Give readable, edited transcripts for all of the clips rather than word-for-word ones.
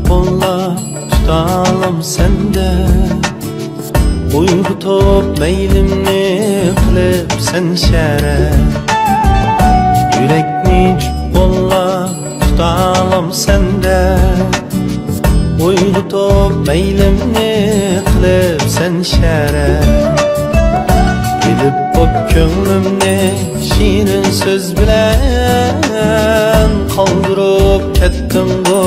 bolla tutalım sende. Uyg'otib meylimni qilib sen şere. Yürekni bolla tutalım sende. Uyg'otib meylimni qilib sen şere. Bilib bop ko'nglimni shirin so'z bilan qoldirib ketdim bu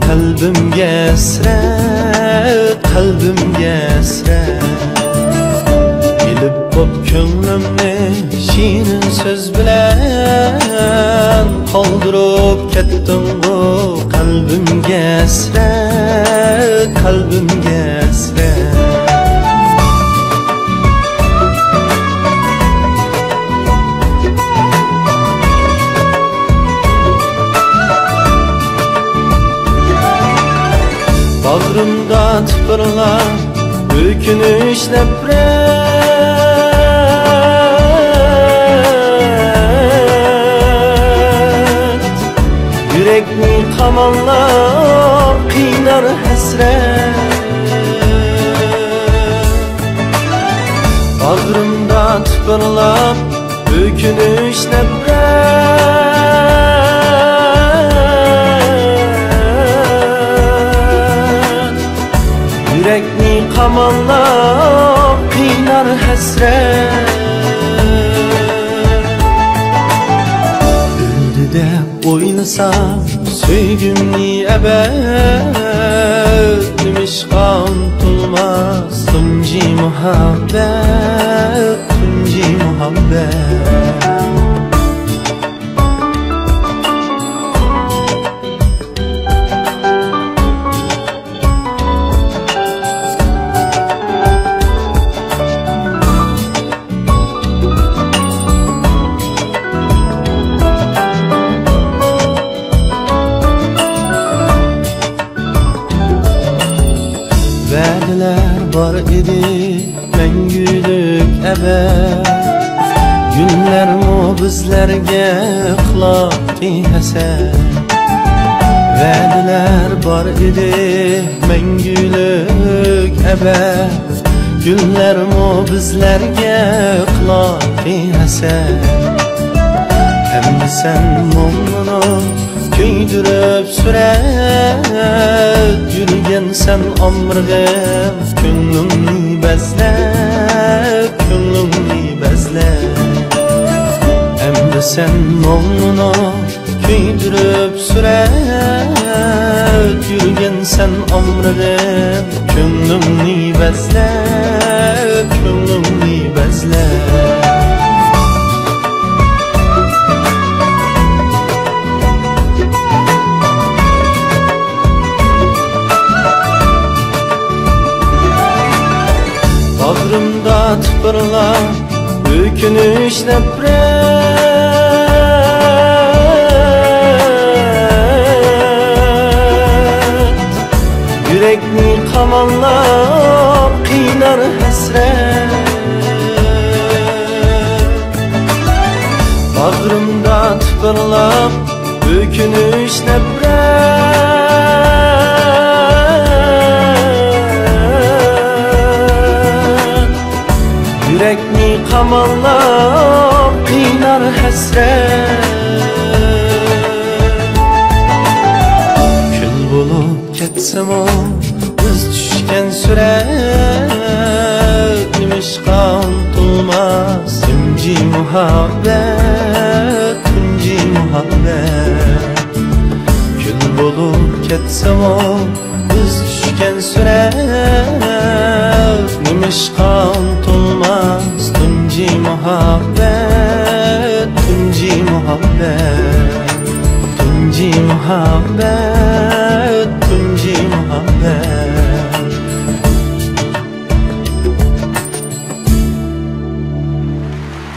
qalbimga hasrat, qalbimga hasrat. Bilib bop ko'nglimni shirin so'z bilan qoldirib ketdim bu qalbimga hasrat, qalbimga hasrat. Bağrımda tıpırlar öykünüş nefret. Yürekni kamanlar kıynar hasret. Bağrımda tıpırlar öykünüş nefret. Yürekni kamanlar kıynar hasret. Öldü de oylasam söygümni ebed. Nimişqa unutulmaz tunci muhabbet, tunci muhabbet. Vədiler var idi məngülük əbəd. Günlər mu bizlərgə xilafdi həsəd. Vədiler var idi məngülük əbəd. Günlər mu bizlərgə xilafdi həsəd. Həmdi sən mumunu köydürüp süret. Yürgen sen omrig'im ko'nglimni bezlab, ko'nglimni bezlab. Endi sen mo'ngni köydürüp süret. Yürgen sen omrig'im ko'nglimni bezlab, ko'nglimni bezlab. Bağrımda tıpırlar öykünüş nefret. Yürekni kamanlar kıynar hasret. Bağrımda tıpırlar öykünüş nefret. Yürekni kamanlar kıynar hasret. Kül bulup ketsem o biz düşken süret. Nimişqa unutulmaz tunci muhabbet, tunci muhabbet. Kül bulup ketsem o biz düşken süret. Nimişqa unutulmaz tunci muhabbet, tunci muhabbet, tunci muhabbet.